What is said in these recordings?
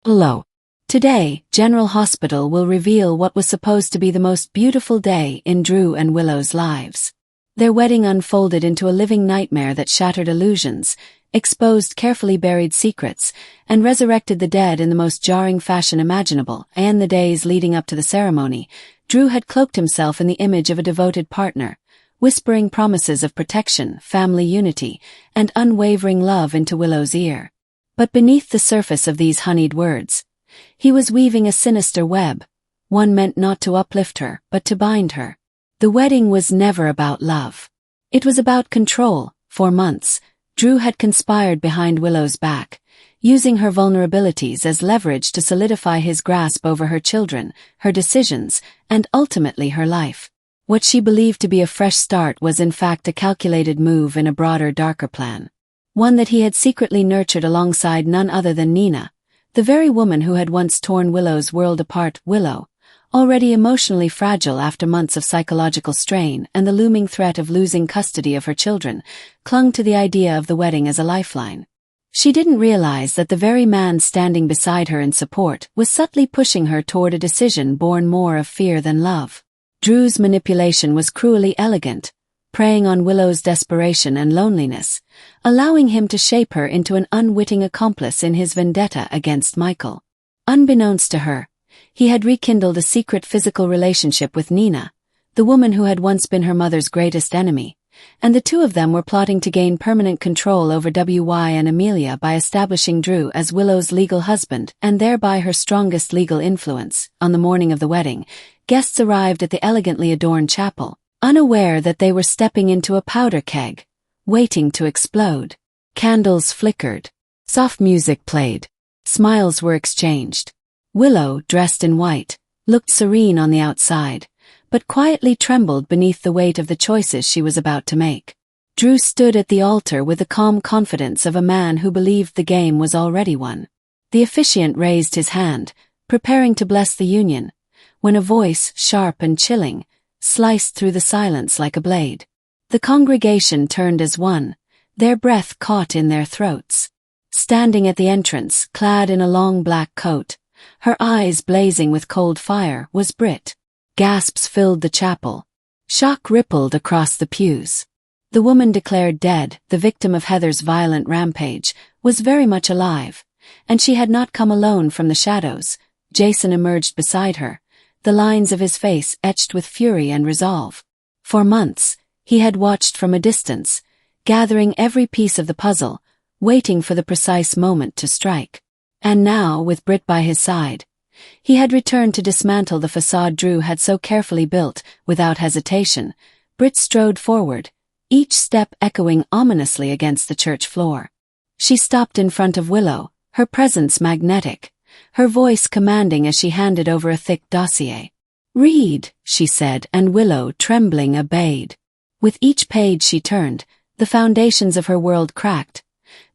Willow. Today, General Hospital will reveal what was supposed to be the most beautiful day in Drew and Willow's lives. Their wedding unfolded into a living nightmare that shattered illusions, exposed carefully buried secrets, and resurrected the dead in the most jarring fashion imaginable. And the days leading up to the ceremony, Drew had cloaked himself in the image of a devoted partner, whispering promises of protection, family unity, and unwavering love into Willow's ear. But beneath the surface of these honeyed words, he was weaving a sinister web, one meant not to uplift her, but to bind her. The wedding was never about love. It was about control. For months, Drew had conspired behind Willow's back, using her vulnerabilities as leverage to solidify his grasp over her children, her decisions, and ultimately her life. What she believed to be a fresh start was in fact a calculated move in a broader, darker plan. One that he had secretly nurtured alongside none other than Nina, the very woman who had once torn Willow's world apart. Willow, already emotionally fragile after months of psychological strain and the looming threat of losing custody of her children, clung to the idea of the wedding as a lifeline. She didn't realize that the very man standing beside her in support was subtly pushing her toward a decision born more of fear than love. Drew's manipulation was cruelly elegant, preying on Willow's desperation and loneliness, allowing him to shape her into an unwitting accomplice in his vendetta against Michael. Unbeknownst to her, he had rekindled a secret physical relationship with Nina, the woman who had once been her mother's greatest enemy, and the two of them were plotting to gain permanent control over Wy and Amelia by establishing Drew as Willow's legal husband and thereby her strongest legal influence. On the morning of the wedding, guests arrived at the elegantly adorned chapel, unaware that they were stepping into a powder keg, waiting to explode. Candles flickered. Soft music played. Smiles were exchanged. Willow, dressed in white, looked serene on the outside, but quietly trembled beneath the weight of the choices she was about to make. Drew stood at the altar with the calm confidence of a man who believed the game was already won. The officiant raised his hand, preparing to bless the union, when a voice, sharp and chilling, sliced through the silence like a blade. The congregation turned as one, their breath caught in their throats. Standing at the entrance, clad in a long black coat, her eyes blazing with cold fire, was Britt. Gasps filled the chapel. Shock rippled across the pews. The woman declared dead, the victim of Heather's violent rampage, was very much alive, and she had not come alone from the shadows. Jason emerged beside her, the lines of his face etched with fury and resolve. For months, he had watched from a distance, gathering every piece of the puzzle, waiting for the precise moment to strike. And now, with Britt by his side, he had returned to dismantle the facade Drew had so carefully built. Without hesitation, Britt strode forward, each step echoing ominously against the church floor. She stopped in front of Willow, her presence magnetic, her voice commanding as she handed over a thick dossier. "Read," she said, and Willow, trembling, obeyed. With each page she turned, the foundations of her world cracked.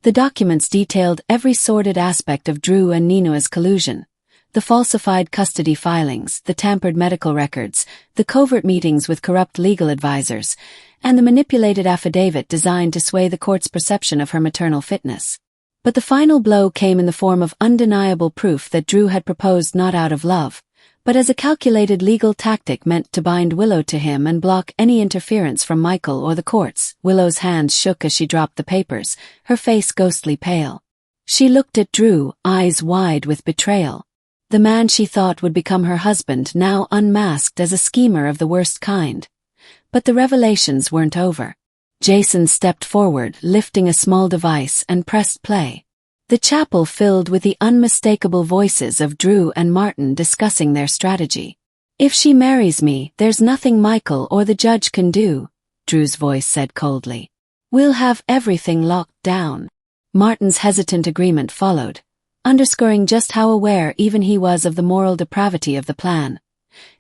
The documents detailed every sordid aspect of Drew and Nina's collusion. The falsified custody filings, the tampered medical records, the covert meetings with corrupt legal advisors, and the manipulated affidavit designed to sway the court's perception of her maternal fitness. But the final blow came in the form of undeniable proof that Drew had proposed not out of love, but as a calculated legal tactic meant to bind Willow to him and block any interference from Michael or the courts. Willow's hands shook as she dropped the papers, her face ghostly pale. She looked at Drew, eyes wide with betrayal. The man she thought would become her husband now unmasked as a schemer of the worst kind. But the revelations weren't over. Jason stepped forward, lifting a small device, and pressed play. The chapel filled with the unmistakable voices of Drew and Martin discussing their strategy. "If she marries me, there's nothing Michael or the judge can do," Drew's voice said coldly. "We'll have everything locked down." Martin's hesitant agreement followed, underscoring just how aware even he was of the moral depravity of the plan.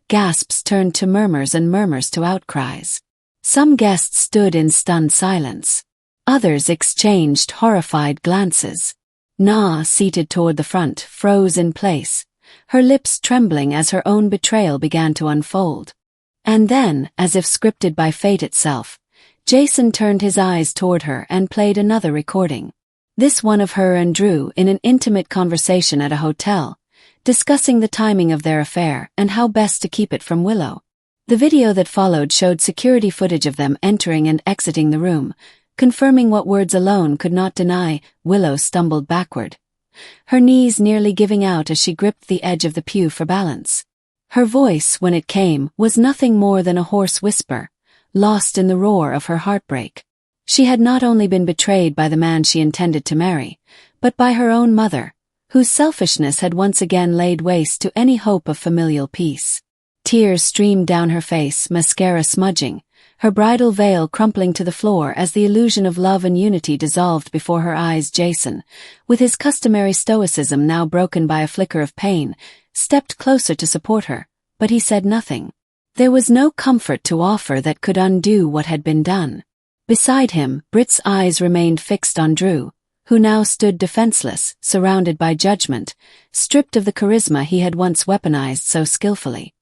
Gasps turned to murmurs and murmurs to outcries. Some guests stood in stunned silence. Others exchanged horrified glances. Na, seated toward the front, froze in place, her lips trembling as her own betrayal began to unfold. And then, as if scripted by fate itself, Jason turned his eyes toward her and played another recording. This one of her and Drew in an intimate conversation at a hotel, discussing the timing of their affair and how best to keep it from Willow. The video that followed showed security footage of them entering and exiting the room, confirming what words alone could not deny. Willow stumbled backward, her knees nearly giving out as she gripped the edge of the pew for balance. Her voice, when it came, was nothing more than a hoarse whisper, lost in the roar of her heartbreak. She had not only been betrayed by the man she intended to marry, but by her own mother, whose selfishness had once again laid waste to any hope of familial peace. Tears streamed down her face, mascara smudging, her bridal veil crumpling to the floor as the illusion of love and unity dissolved before her eyes. Jason, with his customary stoicism now broken by a flicker of pain, stepped closer to support her, but he said nothing. There was no comfort to offer that could undo what had been done. Beside him, Britt's eyes remained fixed on Drew, who now stood defenseless, surrounded by judgment, stripped of the charisma he had once weaponized so skillfully.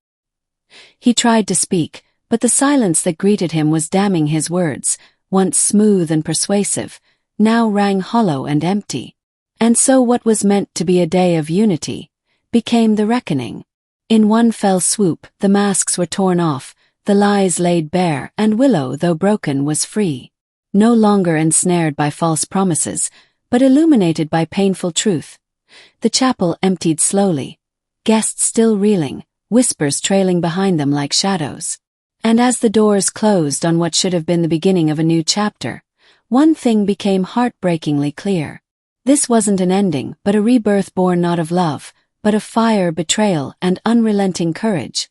He tried to speak, but the silence that greeted him was damning. His words, once smooth and persuasive, now rang hollow and empty. And so what was meant to be a day of unity became the reckoning. In one fell swoop, the masks were torn off, the lies laid bare, and Willow, though broken, was free. No longer ensnared by false promises, but illuminated by painful truth. The chapel emptied slowly, guests still reeling, whispers trailing behind them like shadows. And as the doors closed on what should have been the beginning of a new chapter, one thing became heartbreakingly clear. This wasn't an ending, but a rebirth born not of love, but of fire, betrayal, and unrelenting courage.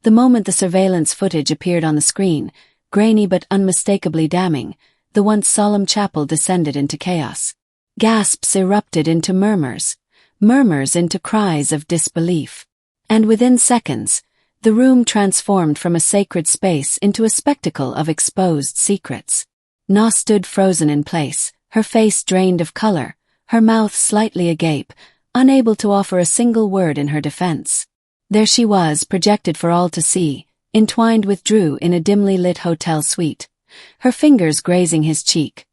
The moment the surveillance footage appeared on the screen, grainy but unmistakably damning, the once solemn chapel descended into chaos. Gasps erupted into murmurs, murmurs into cries of disbelief. And within seconds, the room transformed from a sacred space into a spectacle of exposed secrets. Na stood frozen in place, her face drained of color, her mouth slightly agape, unable to offer a single word in her defense. There she was, projected for all to see, entwined with Drew in a dimly lit hotel suite, her fingers grazing his cheek,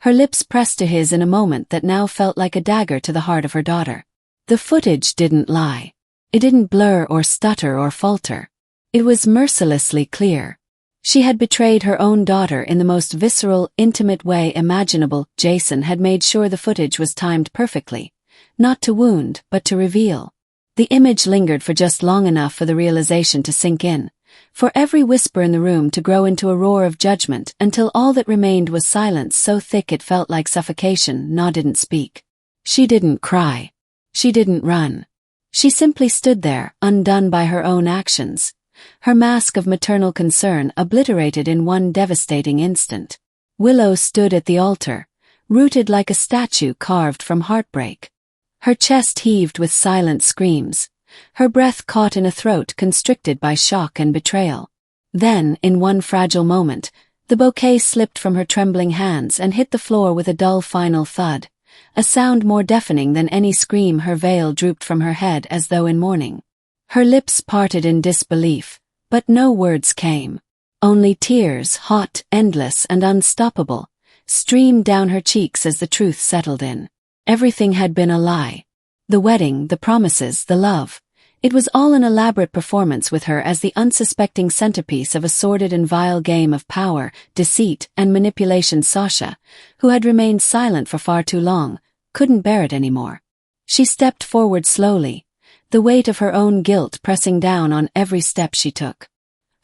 her lips pressed to his in a moment that now felt like a dagger to the heart of her daughter. The footage didn't lie. It didn't blur or stutter or falter. It was mercilessly clear. She had betrayed her own daughter in the most visceral, intimate way imaginable. Jason had made sure the footage was timed perfectly, not to wound, but to reveal. The image lingered for just long enough for the realization to sink in, for every whisper in the room to grow into a roar of judgment until all that remained was silence so thick it felt like suffocation. Na didn't speak. She didn't cry. She didn't run. She simply stood there, undone by her own actions, her mask of maternal concern obliterated in one devastating instant. Willow stood at the altar, rooted like a statue carved from heartbreak. Her chest heaved with silent screams, her breath caught in a throat constricted by shock and betrayal. Then, in one fragile moment, the bouquet slipped from her trembling hands and hit the floor with a dull final thud, a sound more deafening than any scream. Her veil drooped from her head as though in mourning. Her lips parted in disbelief, but no words came. Only tears, hot, endless, and unstoppable, streamed down her cheeks as the truth settled in. Everything had been a lie. The wedding, the promises, the love. It was all an elaborate performance with her as the unsuspecting centerpiece of a sordid and vile game of power, deceit, and manipulation. Sasha, who had remained silent for far too long, couldn't bear it anymore. She stepped forward slowly, the weight of her own guilt pressing down on every step she took.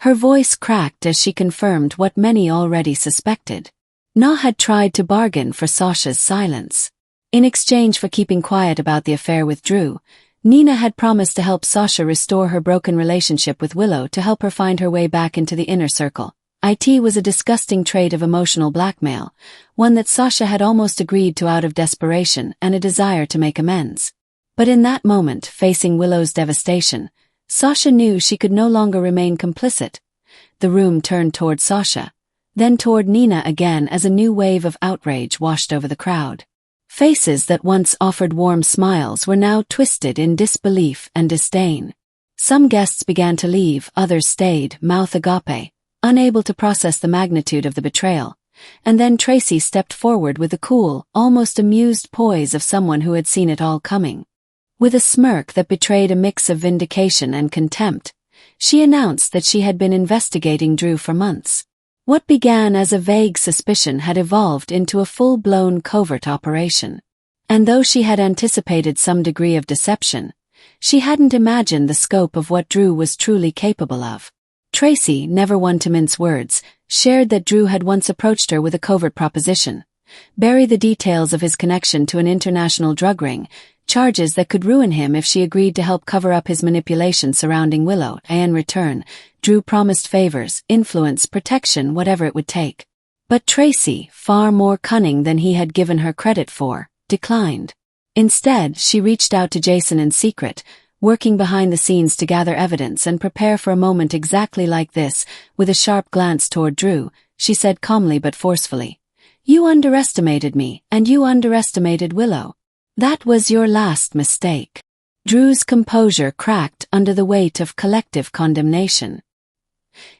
Her voice cracked as she confirmed what many already suspected. Na had tried to bargain for Sasha's silence. In exchange for keeping quiet about the affair with Drew, Nina had promised to help Sasha restore her broken relationship with Willow, to help her find her way back into the inner circle. It was a disgusting trait of emotional blackmail, one that Sasha had almost agreed to out of desperation and a desire to make amends. But in that moment, facing Willow's devastation, Sasha knew she could no longer remain complicit. The room turned toward Sasha, then toward Nina again as a new wave of outrage washed over the crowd. Faces that once offered warm smiles were now twisted in disbelief and disdain. Some guests began to leave, others stayed, mouth agape, unable to process the magnitude of the betrayal. And then Tracy stepped forward with the cool, almost amused poise of someone who had seen it all coming. With a smirk that betrayed a mix of vindication and contempt, she announced that she had been investigating Drew for months. What began as a vague suspicion had evolved into a full-blown covert operation. And though she had anticipated some degree of deception, she hadn't imagined the scope of what Drew was truly capable of. Tracy, never one to mince words, shared that Drew had once approached her with a covert proposition: bury the details of his connection to an international drug ring, charges that could ruin him if she agreed to help cover up his manipulation surrounding Willow, and in return, Drew promised favors, influence, protection, whatever it would take. But Tracy, far more cunning than he had given her credit for, declined. Instead, she reached out to Jason in secret, working behind the scenes to gather evidence and prepare for a moment exactly like this. With a sharp glance toward Drew, she said calmly but forcefully, "You underestimated me, and you underestimated Willow. That was your last mistake." Drew's composure cracked under the weight of collective condemnation.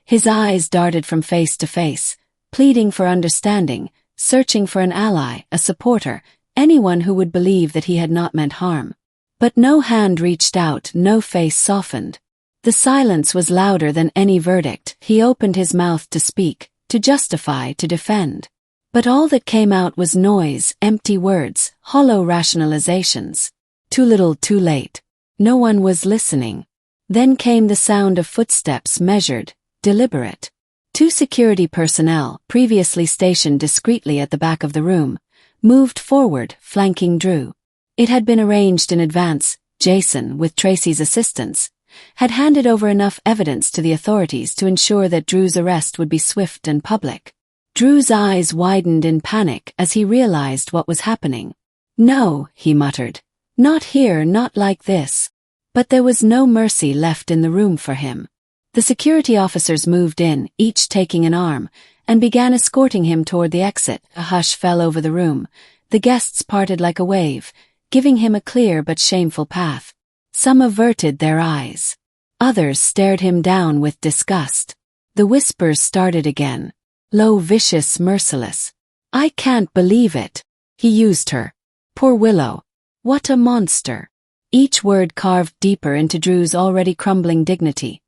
His eyes darted from face to face, pleading for understanding, searching for an ally, a supporter, anyone who would believe that he had not meant harm. But no hand reached out, no face softened. The silence was louder than any verdict. He opened his mouth to speak, to justify, to defend. But all that came out was noise, empty words, hollow rationalizations. Too little, too late. No one was listening. Then came the sound of footsteps, measured, deliberate. 2 security personnel, previously stationed discreetly at the back of the room, moved forward, flanking Drew. It had been arranged in advance. Jason, with Tracy's assistance, had handed over enough evidence to the authorities to ensure that Drew's arrest would be swift and public. Drew's eyes widened in panic as he realized what was happening. "No," he muttered. "Not here, not like this." But there was no mercy left in the room for him. The security officers moved in, each taking an arm, and began escorting him toward the exit. A hush fell over the room. The guests parted like a wave, giving him a clear but shameful path. Some averted their eyes. Others stared him down with disgust. The whispers started again. Low, vicious, merciless. "I can't believe it. He used her. Poor Willow. What a monster." Each word carved deeper into Drew's already crumbling dignity.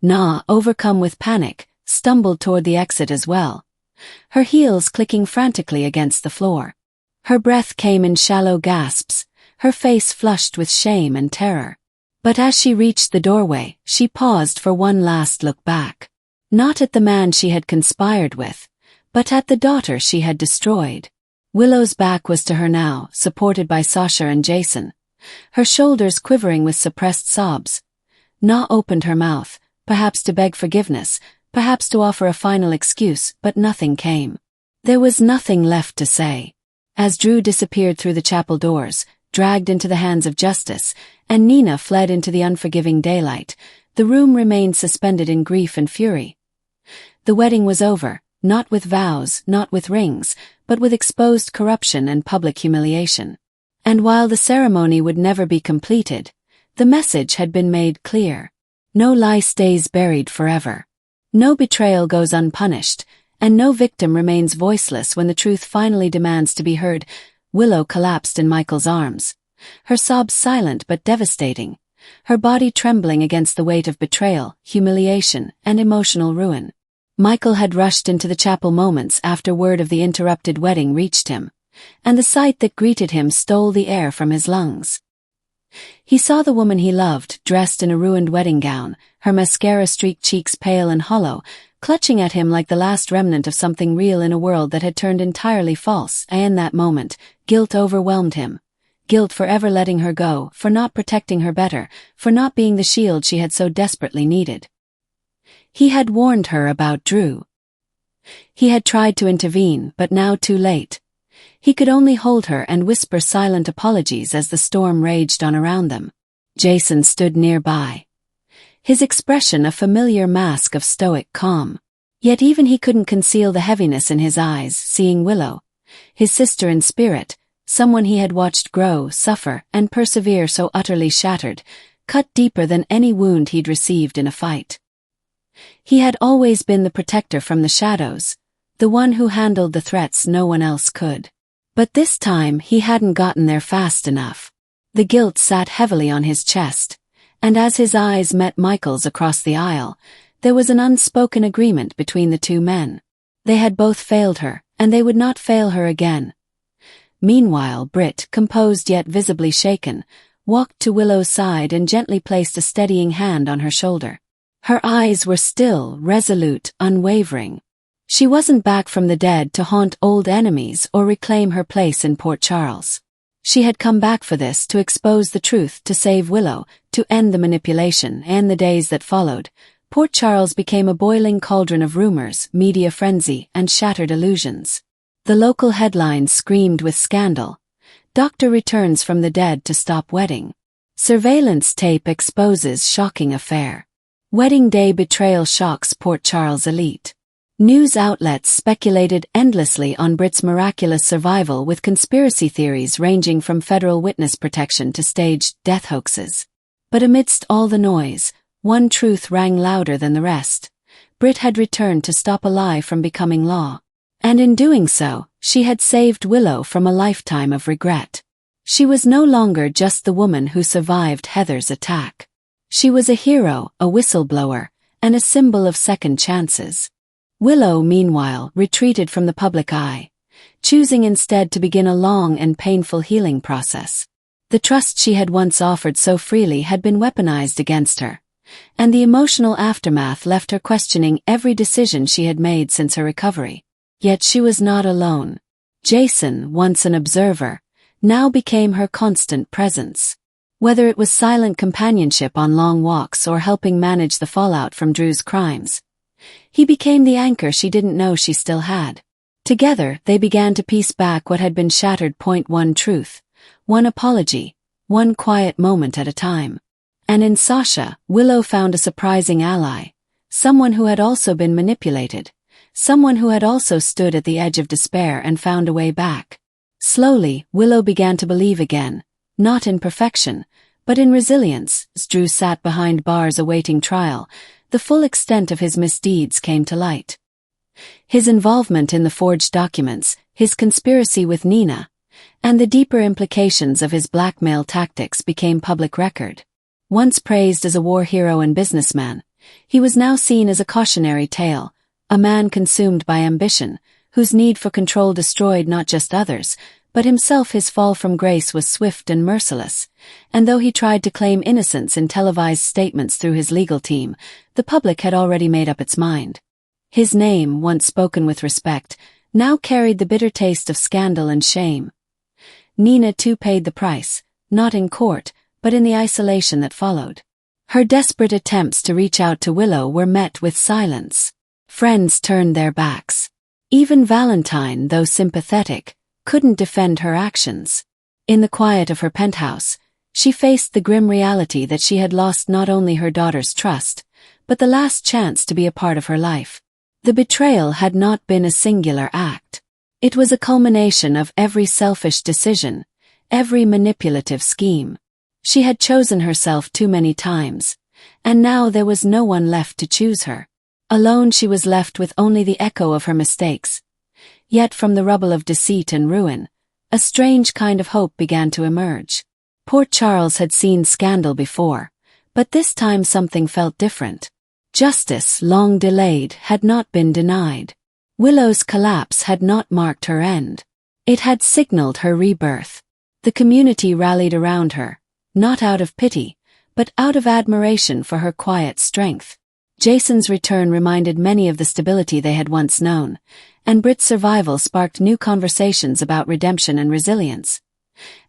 Na, overcome with panic, stumbled toward the exit as well, her heels clicking frantically against the floor. Her breath came in shallow gasps, her face flushed with shame and terror. But as she reached the doorway, she paused for one last look back. Not at the man she had conspired with, but at the daughter she had destroyed. Willow's back was to her now, supported by Sasha and Jason, her shoulders quivering with suppressed sobs. Na opened her mouth, perhaps to beg forgiveness, perhaps to offer a final excuse, but nothing came. There was nothing left to say. As Drew disappeared through the chapel doors, dragged into the hands of justice, and Nina fled into the unforgiving daylight, the room remained suspended in grief and fury. The wedding was over, not with vows, not with rings, but with exposed corruption and public humiliation. And while the ceremony would never be completed, the message had been made clear. No lie stays buried forever. No betrayal goes unpunished, and no victim remains voiceless when the truth finally demands to be heard. Willow collapsed in Michael's arms, her sobs silent but devastating, her body trembling against the weight of betrayal, humiliation, and emotional ruin. Michael had rushed into the chapel moments after word of the interrupted wedding reached him, and the sight that greeted him stole the air from his lungs. He saw the woman he loved, dressed in a ruined wedding gown, her mascara-streaked cheeks pale and hollow, clutching at him like the last remnant of something real in a world that had turned entirely false. And in that moment, guilt overwhelmed him. Guilt for ever letting her go, for not protecting her better, for not being the shield she had so desperately needed. He had warned her about Drew. He had tried to intervene, but now too late. He could only hold her and whisper silent apologies as the storm raged on around them. Jason stood nearby, his expression a familiar mask of stoic calm. Yet even he couldn't conceal the heaviness in his eyes, seeing Willow, his sister in spirit, someone he had watched grow, suffer, and persevere so utterly shattered, cut deeper than any wound he'd received in a fight. He had always been the protector from the shadows, the one who handled the threats no one else could. But this time he hadn't gotten there fast enough. The guilt sat heavily on his chest, and as his eyes met Michael's across the aisle, there was an unspoken agreement between the two men. They had both failed her, and they would not fail her again. Meanwhile, Britt, composed yet visibly shaken, walked to Willow's side and gently placed a steadying hand on her shoulder. Her eyes were still, resolute, unwavering. She wasn't back from the dead to haunt old enemies or reclaim her place in Port Charles. She had come back for this, to expose the truth, to save Willow, to end the manipulation. And the days that followed, Port Charles became a boiling cauldron of rumors, media frenzy, and shattered illusions. The local headlines screamed with scandal. Doctor returns from the dead to stop wedding. Surveillance tape exposes shocking affair. Wedding day betrayal shocks Port Charles elite. News outlets speculated endlessly on Britt's miraculous survival, with conspiracy theories ranging from federal witness protection to staged death hoaxes. But amidst all the noise, one truth rang louder than the rest. Britt had returned to stop a lie from becoming law. And in doing so, she had saved Willow from a lifetime of regret. She was no longer just the woman who survived Heather's attack. She was a hero, a whistleblower, and a symbol of second chances. Willow, meanwhile, retreated from the public eye, choosing instead to begin a long and painful healing process. The trust she had once offered so freely had been weaponized against her, and the emotional aftermath left her questioning every decision she had made since her recovery. Yet she was not alone. Jason, once an observer, now became her constant presence. Whether it was silent companionship on long walks or helping manage the fallout from Drew's crimes, he became the anchor she didn't know she still had. Together, they began to piece back what had been shattered. One truth, one apology, one quiet moment at a time. And in Sasha, Willow found a surprising ally, someone who had also been manipulated. Someone who had also stood at the edge of despair and found a way back. Slowly, Willow began to believe again, not in perfection, but in resilience. As Drew sat behind bars awaiting trial, the full extent of his misdeeds came to light. His involvement in the forged documents, his conspiracy with Nina, and the deeper implications of his blackmail tactics became public record. Once praised as a war hero and businessman, he was now seen as a cautionary tale. A man consumed by ambition, whose need for control destroyed not just others, but himself. His fall from grace was swift and merciless, and though he tried to claim innocence in televised statements through his legal team, the public had already made up its mind. His name, once spoken with respect, now carried the bitter taste of scandal and shame. Nina too paid the price, not in court, but in the isolation that followed. Her desperate attempts to reach out to Willow were met with silence. Friends turned their backs. Even Valentine, though sympathetic, couldn't defend her actions. In the quiet of her penthouse, she faced the grim reality that she had lost not only her daughter's trust, but the last chance to be a part of her life. The betrayal had not been a singular act. It was a culmination of every selfish decision, every manipulative scheme. She had chosen herself too many times, and now there was no one left to choose her. Alone, she was left with only the echo of her mistakes. Yet from the rubble of deceit and ruin, a strange kind of hope began to emerge. Port Charles had seen scandal before, but this time something felt different. Justice, long delayed, had not been denied. Willow's collapse had not marked her end. It had signaled her rebirth. The community rallied around her, not out of pity, but out of admiration for her quiet strength. Jason's return reminded many of the stability they had once known, and Britt's survival sparked new conversations about redemption and resilience.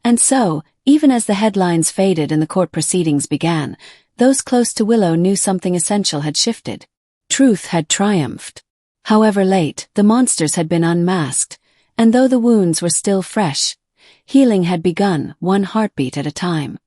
And so, even as the headlines faded and the court proceedings began, those close to Willow knew something essential had shifted. Truth had triumphed. However late, the monsters had been unmasked, and though the wounds were still fresh, healing had begun, one heartbeat at a time.